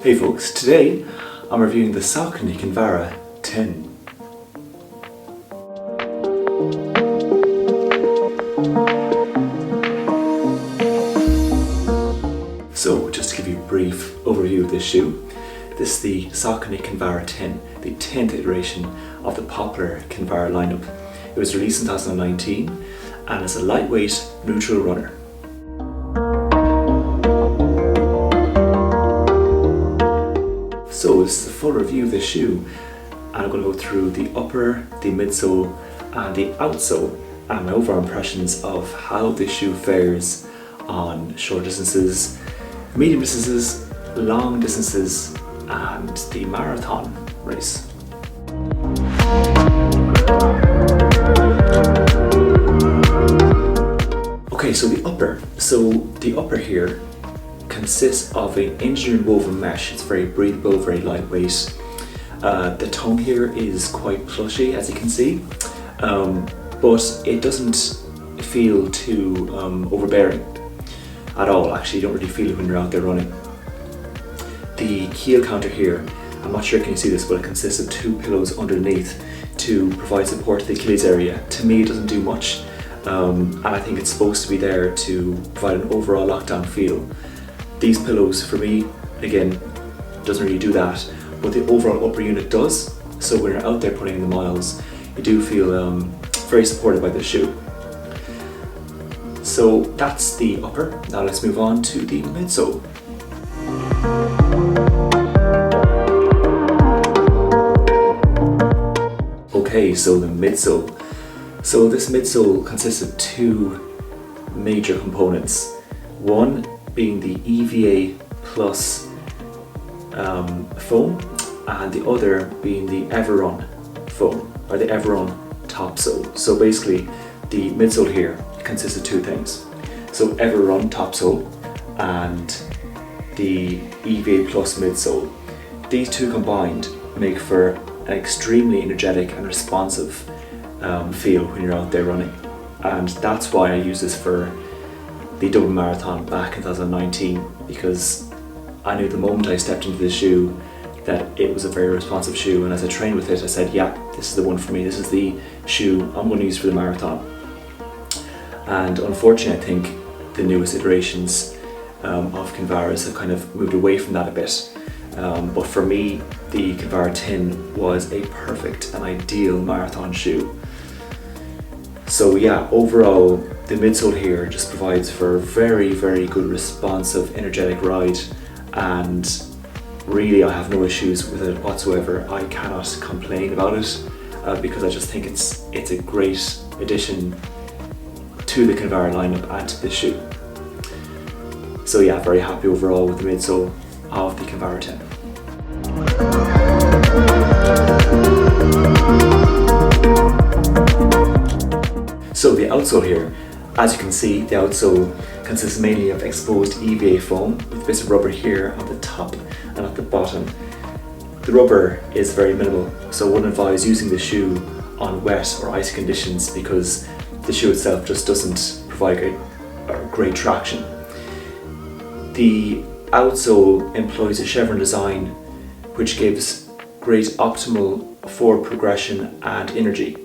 Hey folks, today I'm reviewing the Saucony Kinvara 10. So just to give you a brief overview of this shoe, this is the Saucony Kinvara 10, the 10th iteration of the popular Kinvara lineup. It was released in 2019 and is a lightweight neutral runner. So this is a full review of this shoe, and I'm going to go through the upper, the midsole and the outsole and my overall impressions of how this shoe fares on short distances, medium distances, long distances and the marathon race. Okay, so the upper here consists of an engineered woven mesh. It's very breathable, very lightweight. The tongue here is quite plushy, as you can see, but it doesn't feel too overbearing at all. Actually, you don't really feel it when you're out there running. The heel counter here, I'm not sure if you can see this, but it consists of two pillows underneath to provide support to the Achilles area. To me, it doesn't do much, and I think it's supposed to be there to provide an overall lockdown feel. These pillows, for me, again, doesn't really do that, but the overall upper unit does. So when you're out there putting in the miles, you do feel very supported by this shoe. So that's the upper. Now let's move on to the midsole. Okay, so the midsole. So this midsole consists of two major components. One being the EVA Plus foam, and the other being the Everrun foam, or the Everrun top sole. So basically, the midsole here consists of two things. So Everrun top sole and the EVA Plus midsole. These two combined make for an extremely energetic and responsive feel when you're out there running, and that's why I use this for the Dublin Marathon back in 2019, because I knew the moment I stepped into this shoe that it was a very responsive shoe, and as I trained with it I said, yeah, this is the one for me, this is the shoe I'm going to use for the marathon. And unfortunately I think the newest iterations of Kinvaras have kind of moved away from that a bit, but for me the Kinvara 10 was a perfect and ideal marathon shoe. So yeah, overall the midsole here just provides for a very, very good responsive, energetic ride, and really I have no issues with it whatsoever. I cannot complain about it because I just think it's a great addition to the Kinvara lineup and to this shoe. So yeah, very happy overall with the midsole of the Kinvara 10. So the outsole here, as you can see, the outsole consists mainly of exposed EVA foam with bits of rubber here on the top and at the bottom. The rubber is very minimal, so I wouldn't advise using the shoe on wet or icy conditions because the shoe itself just doesn't provide great traction. The outsole employs a chevron design which gives great optimal forward progression and energy.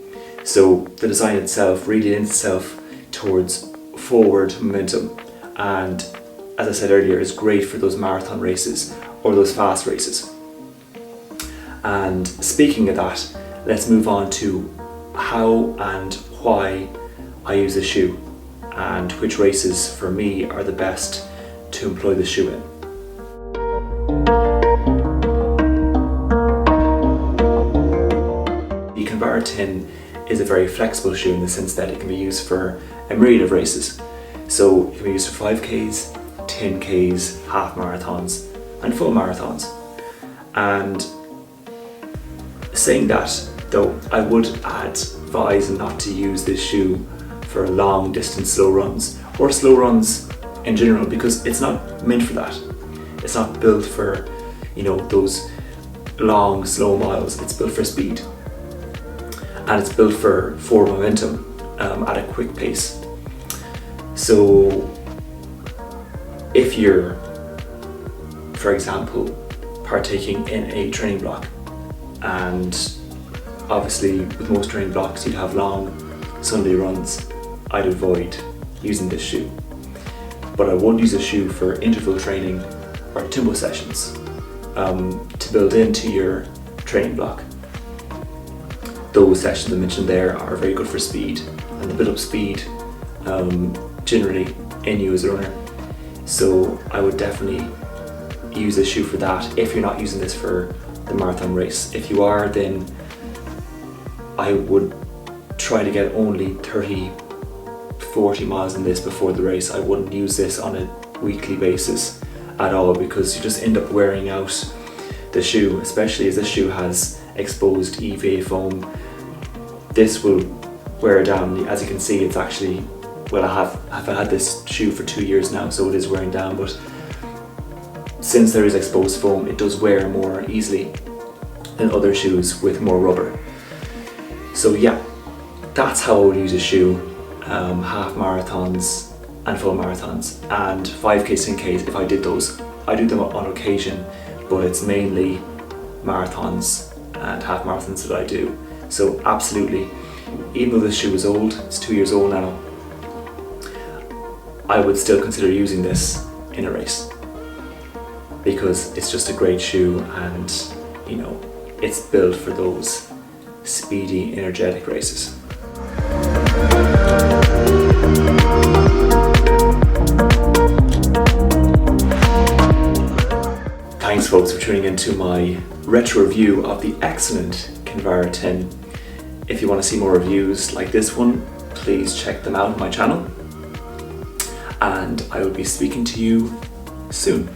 So the design itself really lends itself towards forward momentum, and as I said earlier, is great for those marathon races or those fast races. And speaking of that, let's move on to how and why I use this shoe and which races for me are the best to employ this shoe in. The Kinvara 10 is a very flexible shoe in the sense that it can be used for a myriad of races. So it can be used for 5Ks, 10Ks, half marathons and full marathons. And saying that though, I would advise not to use this shoe for long distance slow runs or slow runs in general, because it's not meant for that. It's not built for, you know, those long slow miles. It's built for speed, and it's built for forward momentum at a quick pace. So if you're, for example, partaking in a training block. And obviously with most training blocks you'd have long Sunday runs. I'd avoid using this shoe. But I would use a shoe for interval training or tempo sessions to build into your training block. Those sessions I mentioned there are very good for speed, and they build up speed generally in you as a runner. So I would definitely use this shoe for that if you're not using this for the marathon race. If you are, then I would try to get only 30-40 miles in this before the race. I wouldn't use this on a weekly basis at all, because you just end up wearing out the shoe, especially as this shoe has exposed EVA foam. This will wear down. As you can see, it's actually, well, I've had this shoe for 2 years now, so it is wearing down, but since there is exposed foam, it does wear more easily than other shoes with more rubber. So yeah, that's how I would use a shoe, half marathons and full marathons, and 5K, 10Ks if I did those. I do them on occasion, but it's mainly marathons and half marathons that I do. So absolutely, even though this shoe is old, it's 2 years old now, I would still consider using this in a race, because it's just a great shoe, and you know, it's built for those speedy, energetic races. Thanks folks for tuning into my retro review of the excellent Kinvara 10. If you want to see more reviews like this one, please check them out on my channel, and I will be speaking to you soon.